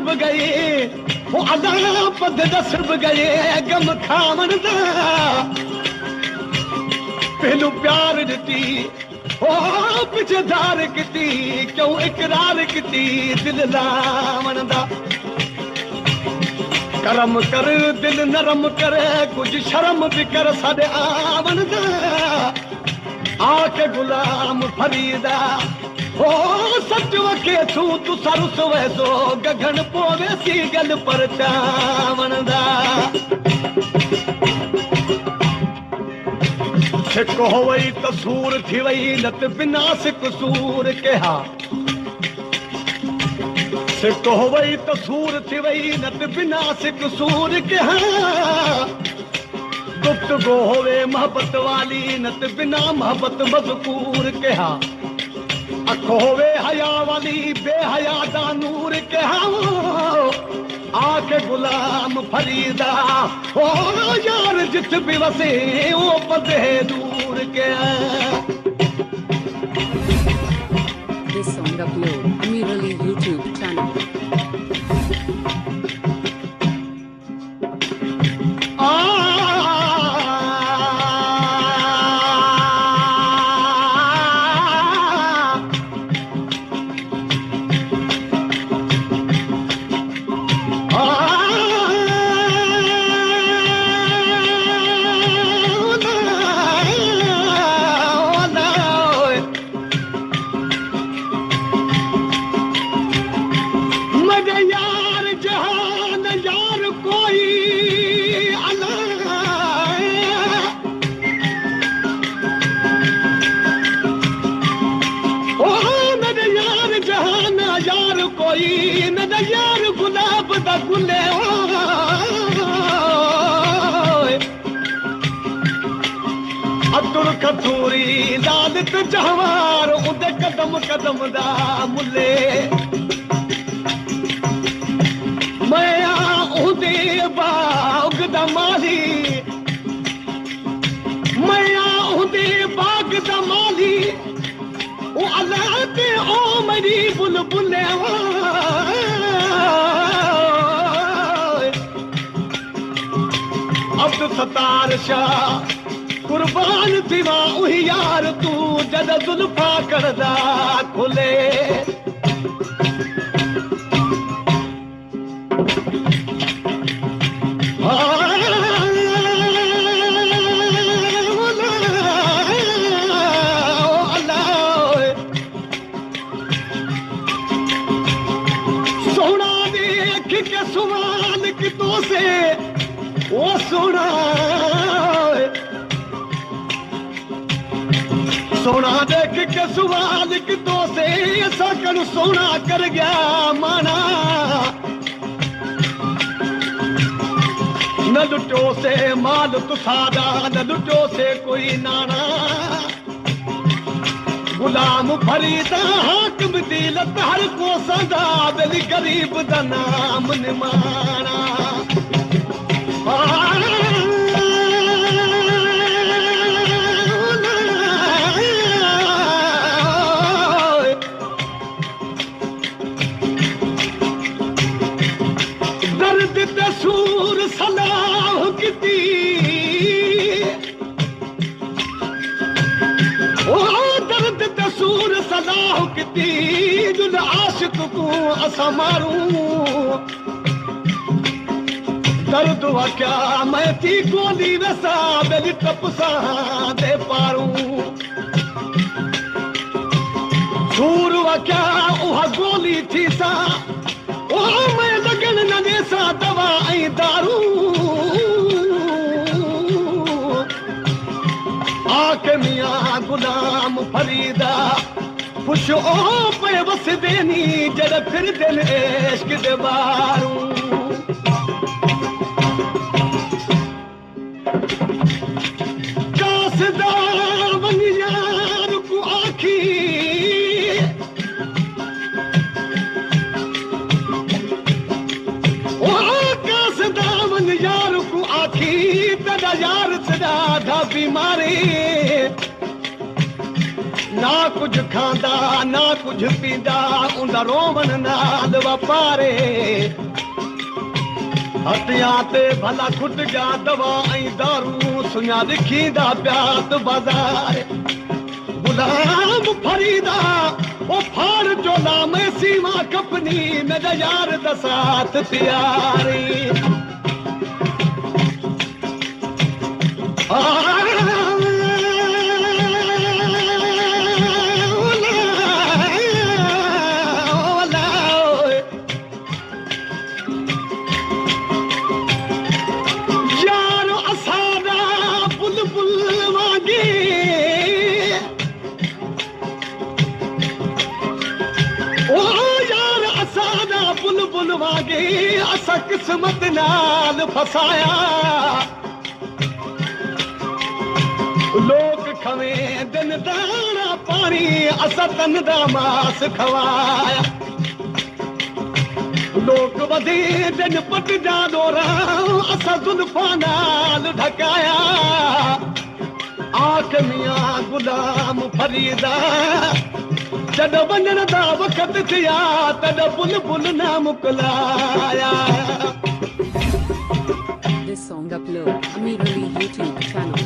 बि गए वो अदा पद दस बि गए गम खावण दा पहलू प्यार ॾिठी ओ पिछदार किती क्यों इकरार किती दिल लावण दा करम कर दिल नरम कर कुछ शर्म भी कर साडे आवण दा आके गुलाम फरीदा ओ सच वके तू तू सरस वैसो गगन पोवे सी गल पर चावण दा सिक हो वई त सूर थी वई नत बिना सिक सूर कहा सिक हो वई त सूर थी वई नत बिना सिक सूर कहा गुफ्तगू होवे मोहब्बत वाली नत बिना मोहब्बत मज़कूर कहा अख होवे हया वाली बेहया दा नूर कहा आके गुलाम फरीदा ओ यार जित भी वसे ओ पदे दूर के This song upload Amirali YouTube channel. Abdul कतूरी लालत जहवार उदे कदम कदम दा मुले मैं उदे बाग दा माली मैं उदे बाग दा माली ओ अल्लाह ते ओ मरी बुलबुले अब्दुल सत्तार शाह कुर्बान थीवा उही यार तू जद जुल्फा करदा खुले सोना देख के सवाल कितों से ओ सोना सोना देख के सवाल कितों से सकन सोना कर गया माना न लुटो से माल तुसादा न लुटो से कोई नाना गुलाम फरीदा हाकिम दिलत हर को सदा दिल गरीब दा नाम निमाना सूर सलाह किती ओ दर्द ते सूर सलाह किती जुल आशिक को असा मारू दर्द वा क्या मैं थी गोली वसा बेली तपसा दे पारू सूर वा क्या उहा गोली थी सा ओ मैं लगन न देसा दवा ऐं दारू आके मियां गुलाम फरीदा खुश ओ पे बस देनी जड़ फिर दिल इश्क दे बारू कासदा वन यार को आखी यार को आखी तदा यार सदा धा बीमारी ना को कुछ खांदा ना कुछ पींदा उंदा रोवन नाल वापारे हथिया ते भला खुट गया दवा ऐं दारू सुञा लिखींदा प्यात बाज़ार गुलाम फरीदा वो फाड़ चोला में सीमा कपनी मेरा यार दा साथ तैयारी असा किस्मत नाल फसाया लोग खवे दिन दाना पानी असा तन दा मास खवाया लोग वधी दिन पट जा दोरा असा जुल्फा नाल ढकाया आख मियां गुलाम फरीदा जद वञण दा वक़्त थिया तद बुलबुल ना मुकलाया This song upload Amirali YouTube channel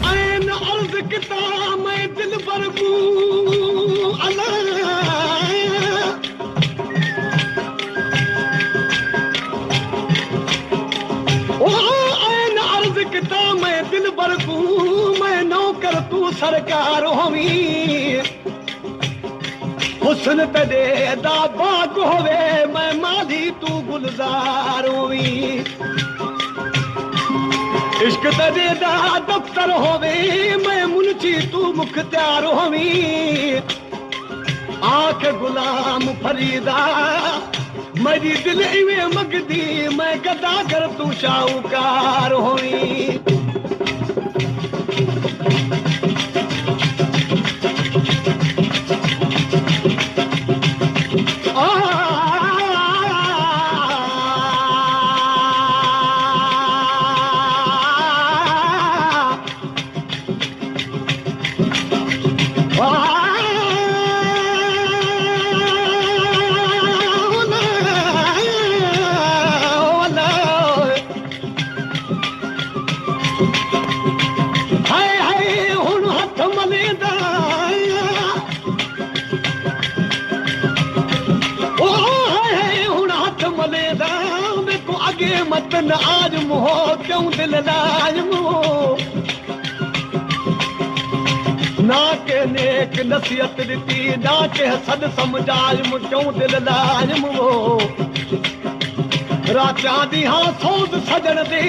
ऐन अर्ज़ किता मैं दिल बरबू अला ओ ऐन अर्ज़ किता मैं दिल बरबू मैं नौकर तू सरकार होवी हुस्न तदे दा बाग होवे मैं माली तू गुलजार होवी इश्क तदे दा दफ्तर होवे मैं मुंशी तू मुख्तियार होवी आख गुलाम फरीदा मेरी दिल इवे मगदी मैं गदागर तू शाहूकार होवी मतन आज मुहो क्यों दिल लाजम ना के नेक नसीहत दी ना के हसद समझायम क्यों दिल लाजम राचा दी हाँ सोच सजन दे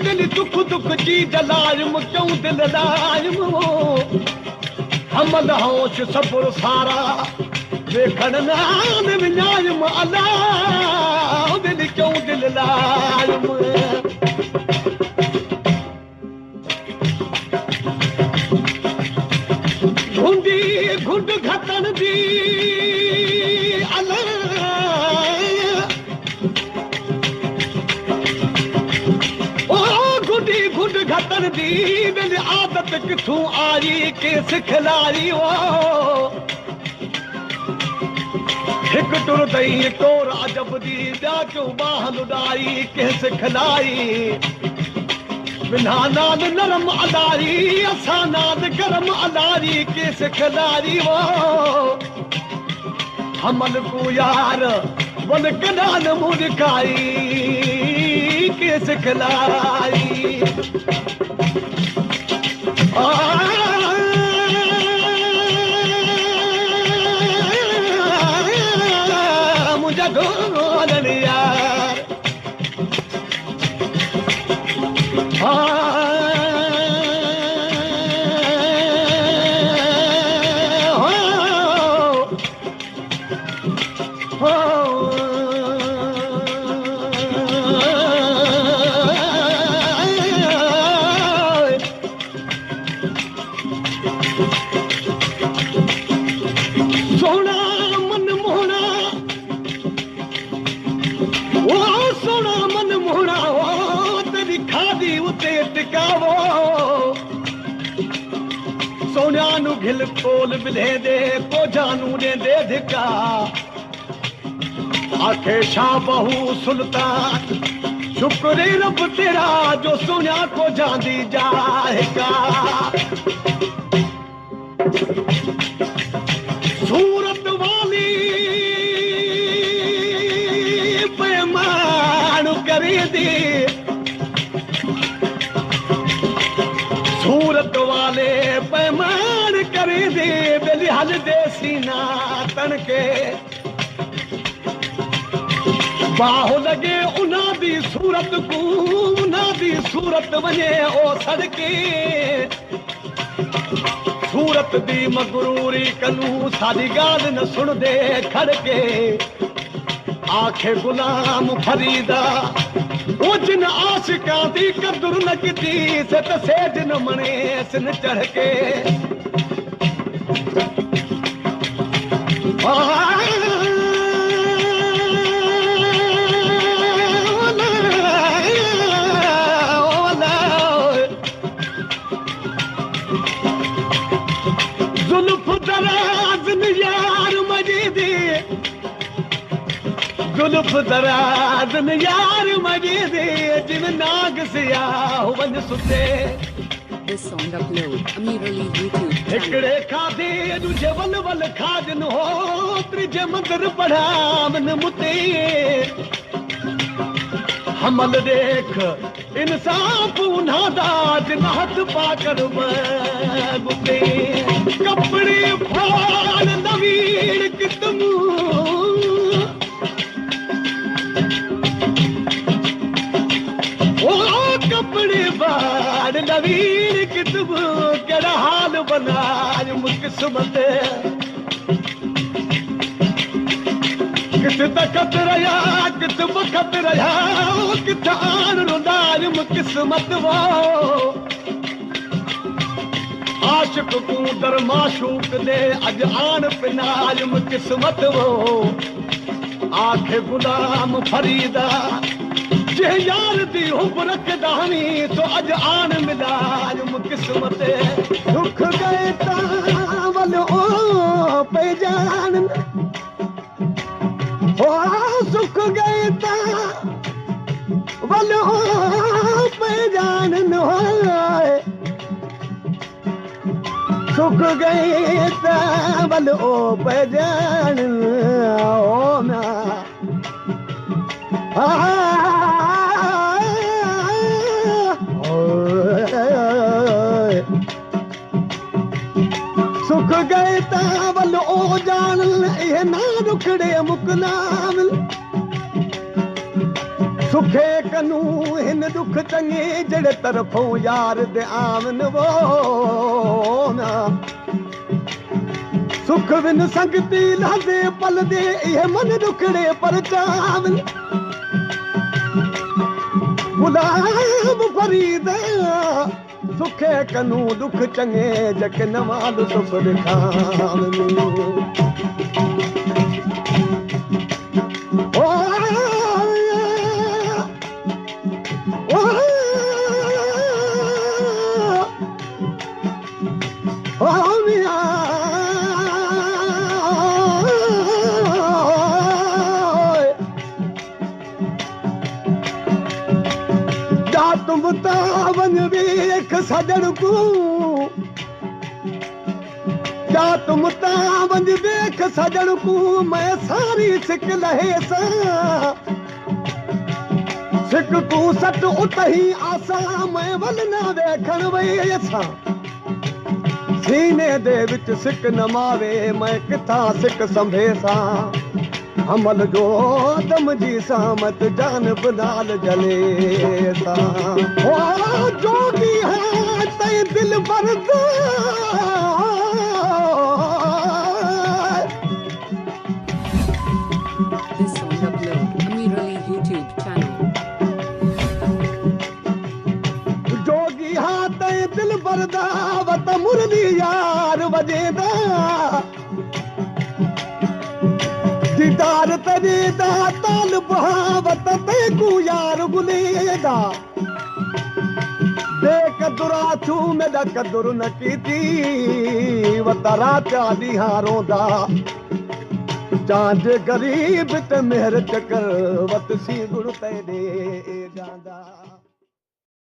दिल दुख दुख जी जलाजम क्यों दिल लाजम हमल होश सब्र सारा वेखण नाम विञायम अला दिल क्यों दिल लाजम घुंडी घुंड घटन दी अला ओ घुंडी घुंड घटन दी दिल आदत किथों आई के सिखलाई ओ हिक टुर दई टोर अजब दी ॿिया क्यों बाह लुॾाई कंहिं सिखलाई बिना नाद नरम अलारी असां नाद गरम अलारी के सिखलाई वो हमल को यार वन कदान मुरकाई के सिखलाई मुझे ढोलन यार सोना मन मोहना ओ सोना मन मोहना ओ तेरी खादी उते टिकावो सोनिया नु घिल खोल बिले दे को जानू ने दे धिका आखे शाह बहू सुल्तान शुक्र रब तेरा जो सुनिया को जांदी जाएगा सूरत वाली पैमान करी दी सूरत वाले पैमान करी दी बेलिहाल देसी ना तनके बाहु लगे उना दी सूरत को उना दी सूरत वने ओ सड़के सूरत दी मगरूरी कनू साडी गाल न सुन दे खड़के आखे गुलाम फरीदा ओ जिन आशिका दी कदर न कीती से त सेज न मने सिन चढ़ के जुल्फ दराज न यार मजीदी जुल्फ दराज न यार मजीदी जिन नाग सियाह वन सुते This song upload Amir Ali YouTube channel. हिकड़े खाधे दूजे वल वल खाजन हो त्रिजे मंदर पढ़ावन मुते हमल देख इंसाफ उन्हा दाज नाथ पाकर बुते कपड़े फाड़ नवीन कितमू ओ कपड़े फाड़ नवीन कितमू केड़ा हाल बनाज मुकिस्मत कित तकत रहा कित बखत रहा कित आन रुदार मुकिस्मत वो आशिक को दर माशूक दे अज आन पिनाज मुकिस्मत वो आखे गुलाम फरीदा जे यार दी हुब रखदानी तो अज आन मिलाज मुकिस्मत दुख गए तावल ओ पे जान ओ सुख गए ता वल ओ पे जान होए सुख गए ता वल ओ पे जान ओ ना सुख गए तावल ओ जान ये ना रुखड़े मुकलाम सुखे कनू हिन दुख चंगे जड़े तरफों यार दे आमन वो ना सुख बिन संगती लादे पल दे ये मन रुखड़े पर चावल गुलाम फरीदा सुखे कनू दुख चंगे जक नवाल सुख दिखान ओ मिया तुम तावन वेख सजण को क्या तुम तावन वेख सजण को मैं सारी सिक लहे सा सिक को सट उतही आसा मैं वल ना वेखण वे सा सीने दे विच सिक न मावे मैं किथा सिक संभेसा अमल जो दम जी सामत जान बनाल जले सा ओ जोगी है तय दिल बरदा This song upload Amir Ali YouTube channel. जोगी हाँ तय दिल बरदा वत मुरली यार वजेदा दीदार तरी दा ताल बहावत ते को यार गुलेदा देख दुरा तूं मेरा कदुर न कीती वतारा चाली हारोंदा चांद गरीब ते मेहर चकर वत सी गुण ते दे गांदा